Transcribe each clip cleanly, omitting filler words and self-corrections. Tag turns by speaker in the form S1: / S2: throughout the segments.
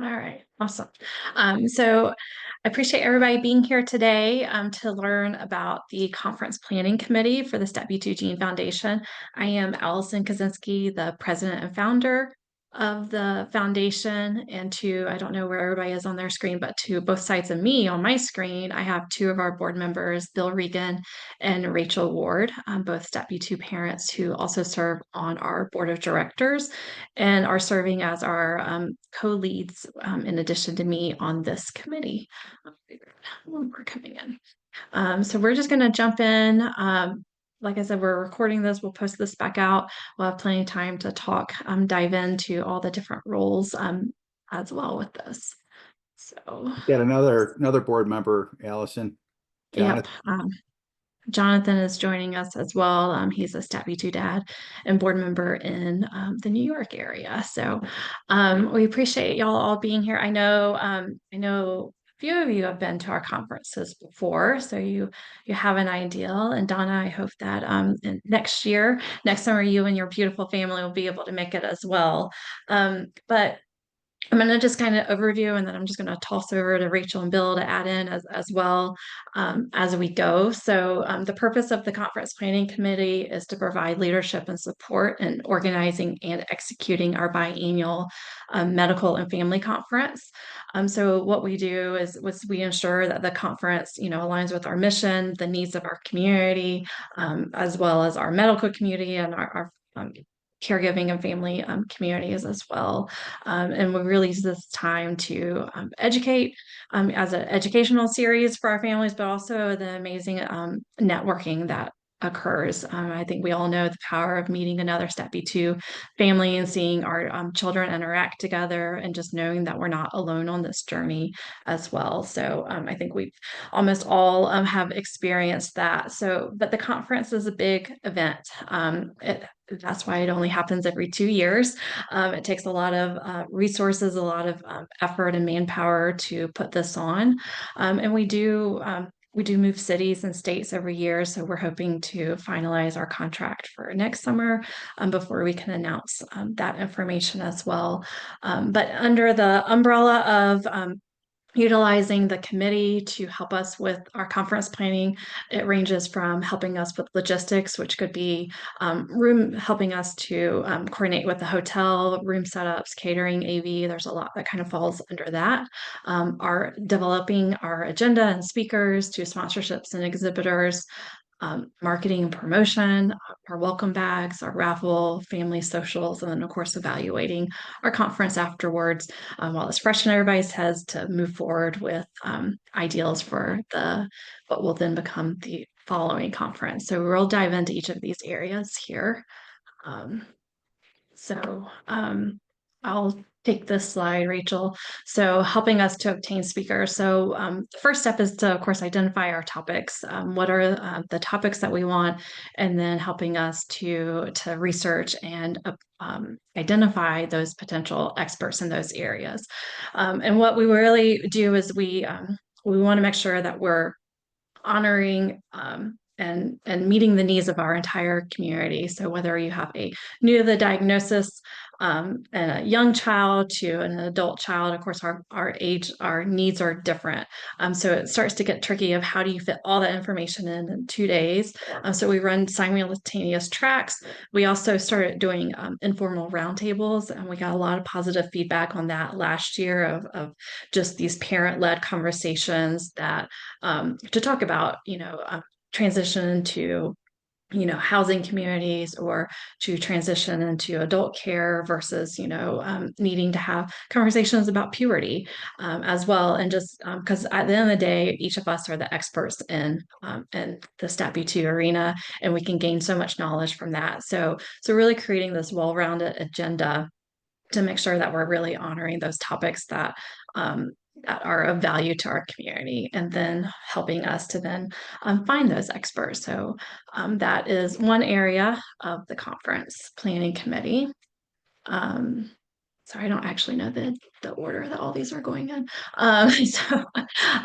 S1: All right, awesome. So I appreciate everybody being here today to learn about the conference planning committee for the SATB2 Gene Foundation. I am Allison Kaczynski, the president and founder of the foundation. And I don't know where everybody is on their screen, but to both sides of me on my screen, I have two of our board members, Bill Regan and Rachel Ward, both SATB2 parents who also serve on our board of directors and are serving as our co-leads in addition to me on this committee. When we're coming in. So we're just going to jump in. Like I said, we're recording this. We'll post this back out. We'll have plenty of time to talk, dive into all the different roles as well with this. So,
S2: Got another board member, Allison.
S1: yep.
S2: Jonathan.
S1: Jonathan is joining us as well. He's a SATB2 dad and board member in the New York area. So we appreciate y'all all being here. I know a few of you have been to our conferences before, so you have an idea. And Donna, I hope that next summer, you and your beautiful family will be able to make it as well. But I'm going to just kind of overview, and then I'm just going to toss over to Rachel and Bill to add in as well as we go. So the purpose of the Conference Planning Committee is to provide leadership and support in organizing and executing our biennial medical and family conference. So what we do is we ensure that the conference, aligns with our mission, the needs of our community, as well as our medical community and our caregiving and family communities as well. And we really use this time to educate as an educational series for our families, but also the amazing networking that occurs. I think we all know the power of meeting another SATB2 family and seeing our children interact together and just knowing that we're not alone on this journey as well. So I think we've almost all have experienced that. So, but the conference is a big event. That's why it only happens every 2 years. It takes a lot of resources, a lot of effort and manpower to put this on. And we do move cities and states every year. So we're hoping to finalize our contract for next summer before we can announce that information as well. But under the umbrella of utilizing the committee to help us with our conference planning. It ranges from helping us with logistics, which could be helping us to coordinate with the hotel, room setups, catering, AV. There's a lot that kind of falls under that. Our developing our agenda and speakers to sponsorships and exhibitors, marketing and promotion, our welcome bags, our raffle, family socials, and then of course evaluating our conference afterwards while it's fresh in everybody's heads to move forward with ideals for what will then become the following conference. So we'll dive into each of these areas here. I'll take this slide, Rachel. So helping us to obtain speakers. So the first step is to, of course, identify our topics. What are the topics that we want? And then helping us to research and identify those potential experts in those areas. And what we really do is we want to make sure that we're honoring and meeting the needs of our entire community. So whether you have a new to the diagnosis and a young child to an adult child, of course, our needs are different. So it starts to get tricky of how do you fit all that information in 2 days. So we run simultaneous tracks. We also started doing informal roundtables, and we got a lot of positive feedback on that last year of just these parent-led conversations that to talk about, transition to housing communities or to transition into adult care versus needing to have conversations about puberty as well, and just because at the end of the day each of us are the experts in the SATB2 arena, and we can gain so much knowledge from that. So really creating this well-rounded agenda to make sure that we're really honoring those topics that are of value to our community, and then helping us to then find those experts. So that is one area of the conference planning committee. Sorry, I don't actually know the order that all these are going in.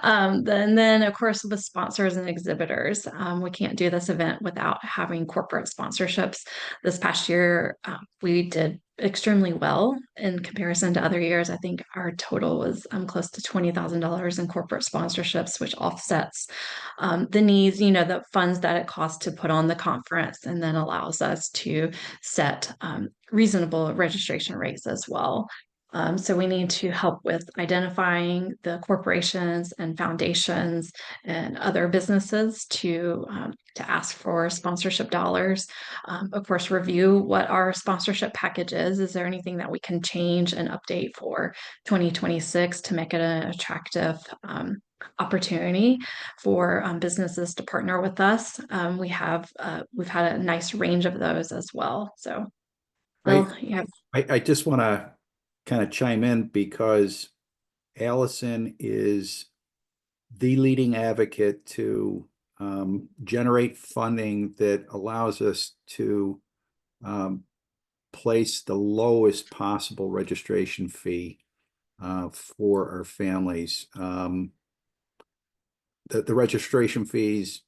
S1: Then of course with sponsors and exhibitors, we can't do this event without having corporate sponsorships. This past year, we did extremely well in comparison to other years. I think our total was close to $20,000 in corporate sponsorships, which offsets the needs, the funds that it costs to put on the conference, and then allows us to set reasonable registration rates as well. So we need to help with identifying the corporations and foundations and other businesses to ask for sponsorship dollars. Of course, review what our sponsorship package is. Is there anything that we can change and update for 2026 to make it an attractive opportunity for businesses to partner with us? We've had a nice range of those as well. So,
S2: I,
S1: Bill, you have.
S2: I just want to kind of chime in because Allison is the leading advocate to generate funding that allows us to um, place the lowest possible registration fee for our families. The registration fees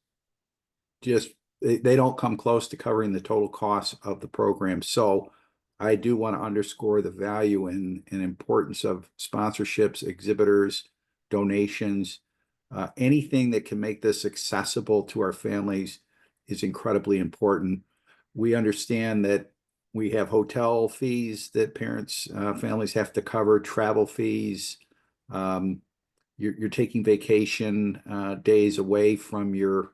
S2: just they don't come close to covering the total cost of the program. So I do want to underscore the value and importance of sponsorships, exhibitors, donations, anything that can make this accessible to our families is incredibly important. We understand that we have hotel fees that families have to cover, travel fees. Um, you're taking vacation days away from your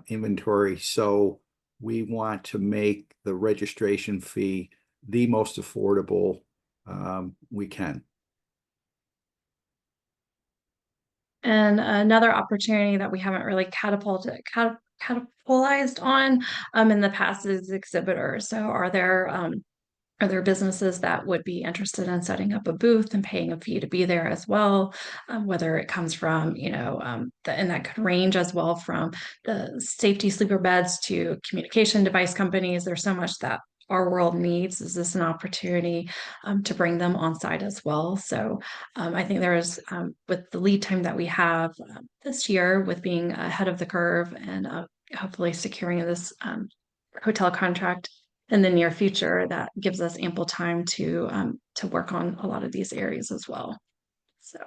S2: inventory. So we want to make the registration fee the most affordable we can.
S1: And another opportunity that we haven't really catapultized on in the past is exhibitors. So are there businesses that would be interested in setting up a booth and paying a fee to be there as well? Whether it comes from, and that could range as well from the safety sleeper beds to communication device companies. There's so much that our world needs. Is this an opportunity to bring them on site as well? So I think with the lead time that we have this year, with being ahead of the curve and hopefully securing this hotel contract in the near future, that gives us ample time to work on a lot of these areas as well. So,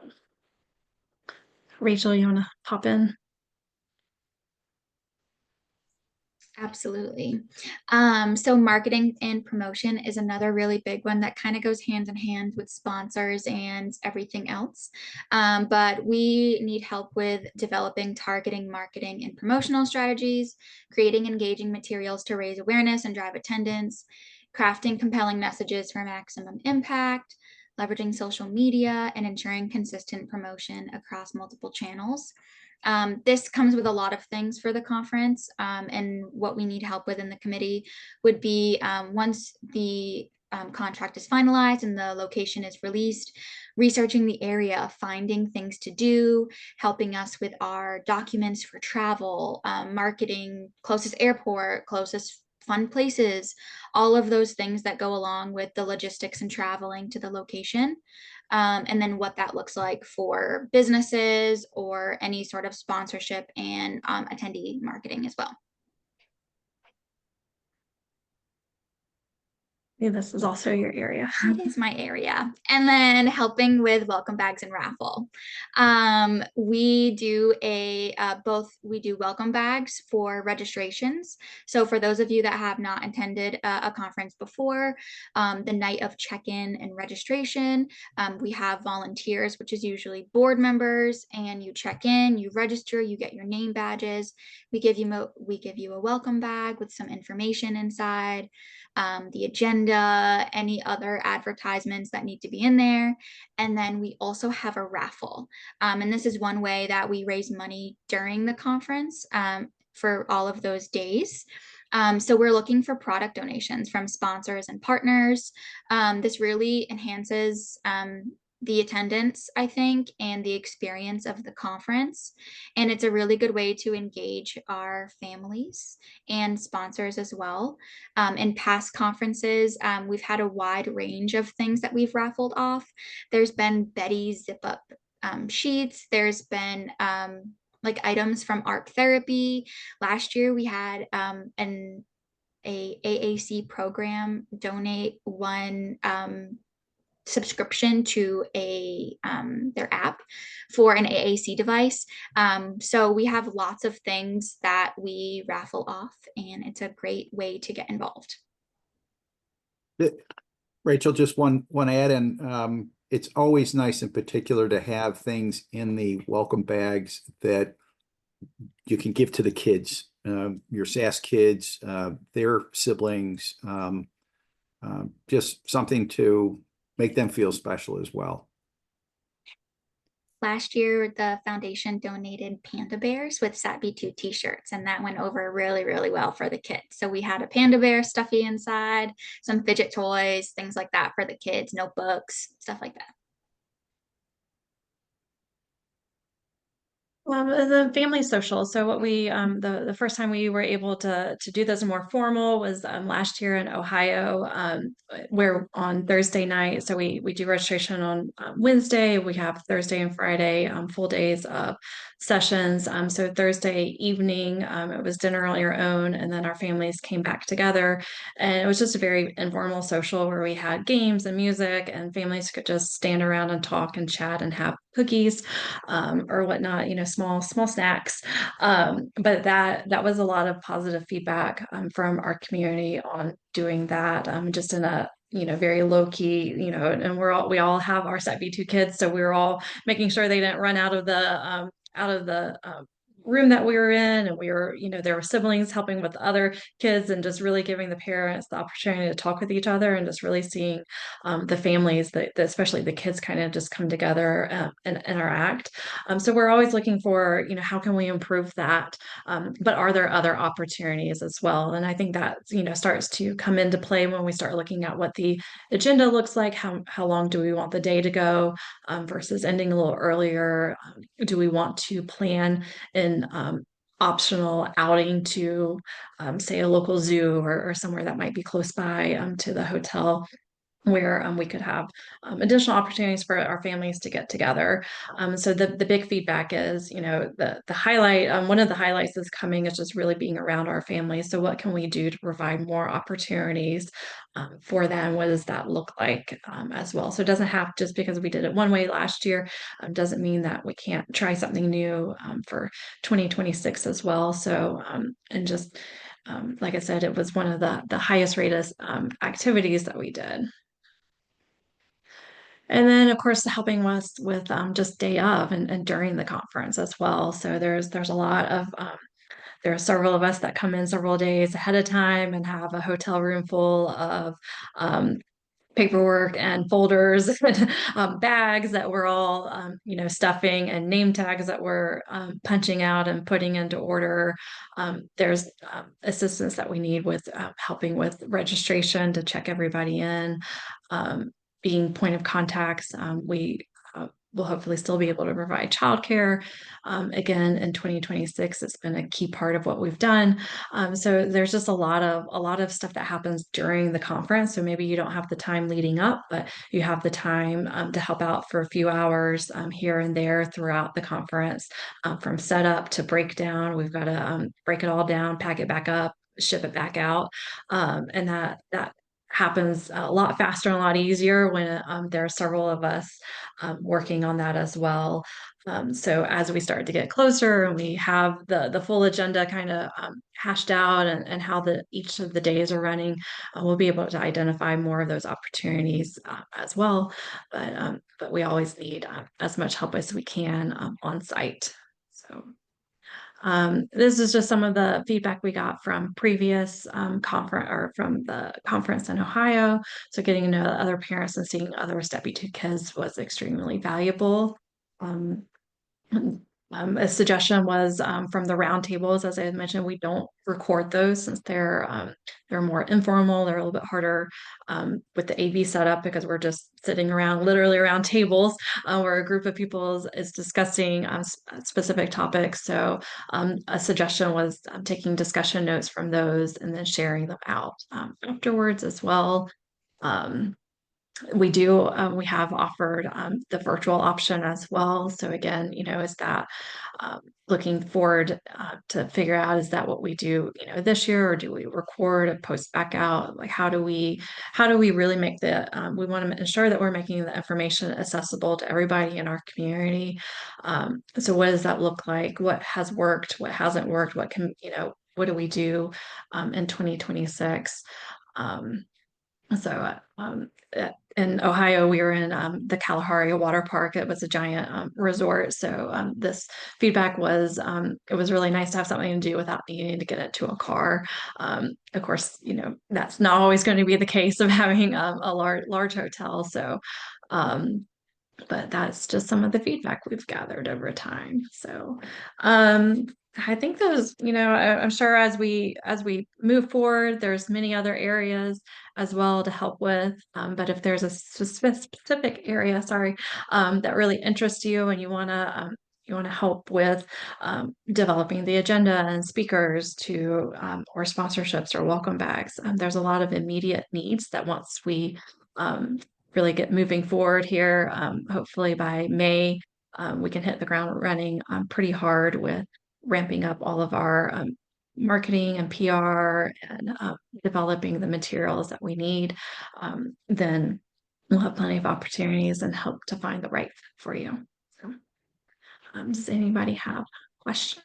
S1: Rachel, you want to pop in?
S3: Absolutely. So marketing and promotion is another really big one that kind of goes hand in hand with sponsors and everything else. But we need help with developing targeting, marketing, and promotional strategies, creating engaging materials to raise awareness and drive attendance, crafting compelling messages for maximum impact, leveraging social media, and ensuring consistent promotion across multiple channels. This comes with a lot of things for the conference, and what we need help with in the committee would be once the contract is finalized and the location is released, researching the area, finding things to do, helping us with our documents for travel, marketing, closest airport, closest fun places, all of those things that go along with the logistics and traveling to the location. And then what that looks like for businesses or any sort of sponsorship and attendee marketing as well.
S1: Yeah, this is also your area.
S3: It is my area. And then helping with welcome bags and raffle. We do we do welcome bags for registrations. So for those of you that have not attended a conference before, the night of check-in and registration, we have volunteers, which is usually board members, and you check in, you register, you get your name badges. We give you a welcome bag with some information inside, the agenda, any other advertisements that need to be in there. And then we also have a raffle. And this is one way that we raise money during the conference for all of those days. So we're looking for product donations from sponsors and partners. This really enhances the attendance, I think, and the experience of the conference. And it's a really good way to engage our families and sponsors as well. In past conferences, we've had a wide range of things that we've raffled off. There's been Betty zip up sheets. There's been like items from art therapy. Last year we had an a AAC program donate one subscription to their app for an AAC device. So we have lots of things that we raffle off, and it's a great way to get involved.
S2: Rachel, just one add in. It's always nice in particular to have things in the welcome bags that you can give to the kids, your SAS kids, their siblings, just something to make them feel special as well.
S3: Last year, the foundation donated panda bears with SATB2 t-shirts, and that went over really, really well for the kids. So we had a panda bear stuffy inside, some fidget toys, things like that for the kids, notebooks, stuff like that.
S1: The family social. So what we the first time we were able to do this more formal was last year in Ohio, where on Thursday night. So we do registration on Wednesday. We have Thursday and Friday full days of sessions. So Thursday evening, it was dinner on your own, and then our families came back together, and it was just a very informal social where we had games and music, and families could just stand around and talk and chat and have cookies or whatnot, small snacks. But that was a lot of positive feedback from our community on doing that, just in a very low key, and we all have our SATB2 kids, so we were all making sure they didn't run out of the room that we were in, and we were, there were siblings helping with the other kids, and just really giving the parents the opportunity to talk with each other, and just really seeing the families that especially the kids kind of just come together and interact. So we're always looking for, how can we improve that? But are there other opportunities as well? And I think that, starts to come into play when we start looking at what the agenda looks like. How long do we want the day to go versus ending a little earlier? Do we want to plan in optional outing to say a local zoo or somewhere that might be close by to the hotel, where we could have additional opportunities for our families to get together. So the big feedback is, the highlight, one of the highlights is just really being around our families. So what can we do to provide more opportunities for them? What does that look like as well? So it doesn't have, just because we did it one way last year, doesn't mean that we can't try something new for 2026 as well. So, and just, like I said, it was one of the highest rated activities that we did. And then, of course, helping us with just day of and during the conference as well. So there's a lot of there are several of us that come in several days ahead of time and have a hotel room full of paperwork and folders and bags that we're all stuffing, and name tags that we're punching out and putting into order. There's assistance that we need with helping with registration to check everybody in. Being point of contacts, we will hopefully still be able to provide childcare. Again, in 2026, it's been a key part of what we've done. So there's just a lot of stuff that happens during the conference. So maybe you don't have the time leading up, but you have the time to help out for a few hours here and there throughout the conference, from setup to breakdown. We've got to break it all down, pack it back up, ship it back out, and that happens a lot faster and a lot easier when there are several of us working on that as well. So as we start to get closer and we have the full agenda kind of hashed out, and how each of the days are running, we'll be able to identify more of those opportunities as well. But we always need as much help as we can on site. So. This is just some of the feedback we got from previous conference, or from the conference in Ohio. So getting to know other parents and seeing other SATB2 kids was extremely valuable. A suggestion was from the roundtables. As I had mentioned, we don't record those since they're more informal. They're a little bit harder with the AV setup, because we're just sitting around, literally around tables, where a group of people is discussing specific topics. So a suggestion was taking discussion notes from those and then sharing them out afterwards as well. we have offered the virtual option as well. So again, is that looking forward to figure out, is that what we do, this year, or do we record and post back out? Like, how do we really make we want to ensure that we're making the information accessible to everybody in our community. So what does that look like? What has worked? What hasn't worked? What do we do in 2026? So in Ohio, we were in the Kalahari Water Park. It was a giant resort. So this feedback was, it was really nice to have something to do without needing to get into a car. Of course, that's not always going to be the case of having a large hotel. So but that's just some of the feedback we've gathered over time. So I think those, I'm sure as we move forward, there's many other areas as well to help with. But if there's a specific area, sorry, that really interests you and you want to help with developing the agenda and speakers to or sponsorships or welcome bags. There's a lot of immediate needs that once we really get moving forward here. Hopefully by May, we can hit the ground running pretty hard with ramping up all of our marketing and PR and developing the materials that we need. Then we'll have plenty of opportunities and help to find the right fit for you. So, does anybody have questions?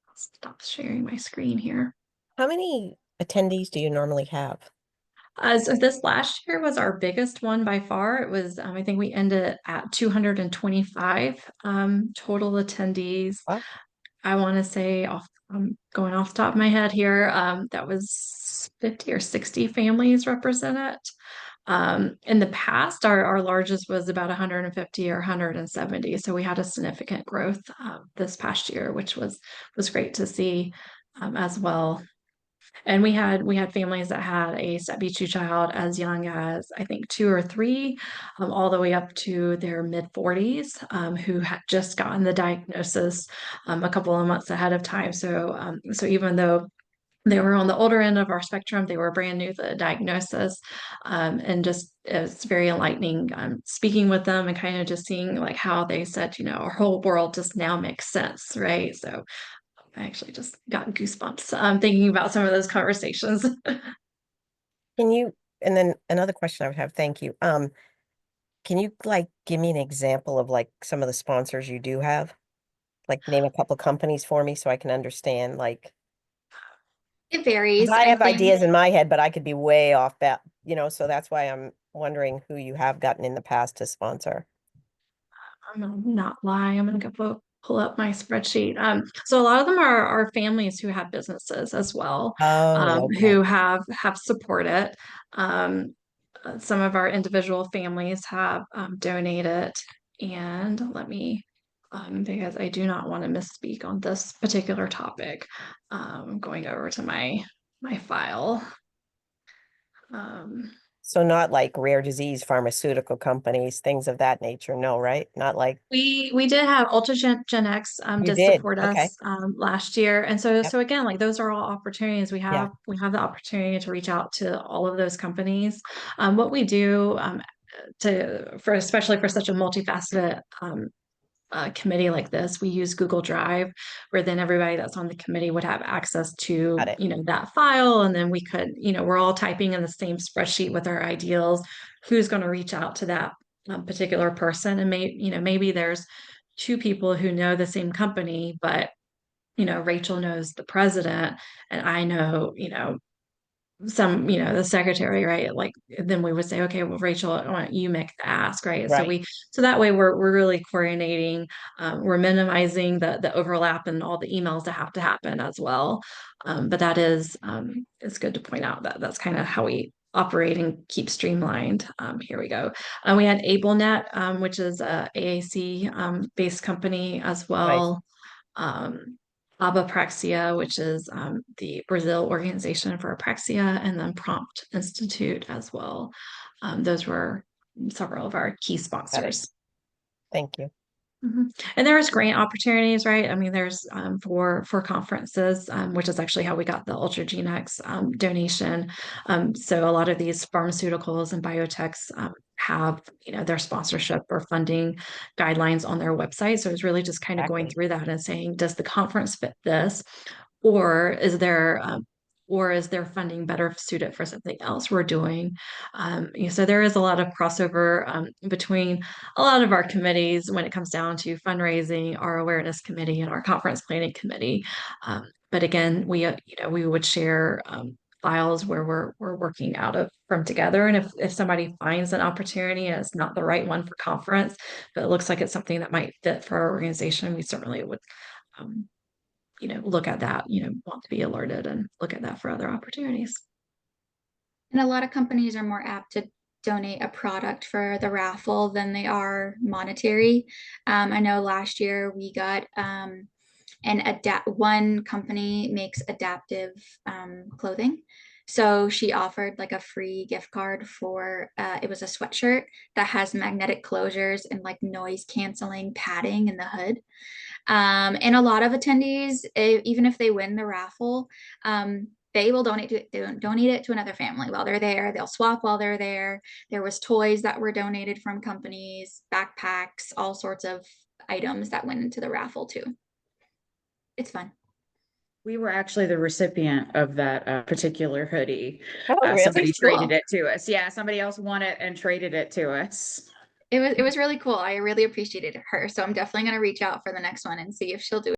S1: I'll stop sharing my screen here.
S4: How many attendees do you normally have?
S1: So this last year was our biggest one by far. It was, I think we ended at 225 total attendees.
S4: Wow.
S1: I want to say going off the top of my head here, that was 50 or 60 families represented. In the past, our largest was about 150 or 170. So we had a significant growth this past year, which was great to see as well. And we had families that had a SATB2 child as young as I think 2 or 3, all the way up to their mid 40s, who had just gotten the diagnosis a couple of months ahead of time. So even though they were on the older end of our spectrum, they were brand new to the diagnosis, and just it's very enlightening speaking with them and kind of just seeing like how they said, our whole world just now makes sense, right? So I actually just got goosebumps thinking about some of those conversations.
S4: And then another question I would have, thank you. Can you like give me an example of like some of the sponsors you do have? Like name a couple companies for me so I can understand like
S3: It varies.
S4: I
S3: I
S4: have
S3: think
S4: ideas in my head, but I could be way off that, so that's why I'm wondering who you have gotten in the past to sponsor.
S1: I'm gonna not lie. I'm gonna go pull up my spreadsheet. So a lot of them are families who have businesses as well,
S4: Oh, okay.
S1: who have supported. Some of our individual families have donated, and let me, because I do not want to misspeak on this particular topic. Going over to my file. Um,
S4: So not like rare disease pharmaceutical companies, things of that nature. No, right? Not like
S1: we did have Ultragenyx
S4: you
S1: did
S4: did.
S1: support
S4: Okay.
S1: us last year, and so
S4: Yep.
S1: so again, like those are all opportunities
S4: Yeah.
S1: we have the opportunity to reach out to all of those companies. What we do for especially for such a multifaceted committee like this, we use Google Drive, where then everybody that's on the committee would have access to,
S4: Got it.
S1: that file. And then we could, we're all typing in the same spreadsheet with our ideals, who's going to reach out to that particular person. And maybe there's 2 people who know the same company, but, Rachel knows the president and I know, some, the secretary, right? Like then we would say, okay, well, Rachel, why don't you make the ask, right?
S4: Right.
S1: So that way we're really coordinating, we're minimizing the overlap and all the emails that have to happen as well. But that is it's good to point out that that's kind of how we operate and keep streamlined. Here we go. We had AbleNet, which is a AAC based company as
S4: Nice.
S1: well. um, Abapraxia, which is the Brazil Organization for Apraxia, and then Prompt Institute as well. Those were several of our key
S4: Got it.
S1: sponsors.
S4: Thank you.
S1: And there's grant opportunities, right? I mean, there's for conferences, which is actually how we got the UltraGeneX donation. So a lot of these pharmaceuticals and biotechs have, you know, their sponsorship or funding guidelines on their website. So it's really just kind of going through that and saying, does the conference fit this, or is their funding better suited for something else we're doing? You know, so there is a lot of crossover between a lot of our committees when it comes down to fundraising, our awareness committee and our conference planning committee. But again, you know, we would share files where we're working out of from together. And if somebody finds an opportunity and it's not the right one for conference, but it looks like it's something that might fit for our organization, we certainly would you know, look at that, you know, want to be alerted and look at that for other opportunities.
S3: And a lot of companies are more apt to donate a product for the raffle than they are monetary. I know last year we got one company makes adaptive clothing. So she offered like a free gift card for it was a sweatshirt that has magnetic closures and like noise canceling padding in the hood. And a lot of attendees, even if they win the raffle, they will donate it to another family while they're there. They'll swap while they're there. There was toys that were donated from companies, backpacks, all sorts of items that went into the raffle too. It's fun.
S5: We were actually the recipient of that particular hoodie.
S4: Oh, really?
S5: Somebody
S3: Cool.
S5: traded it to us. Yeah, somebody else won it and traded it to us.
S3: It was really cool. I really appreciated her. So I'm definitely going to reach out for the next one and see if she'll do it.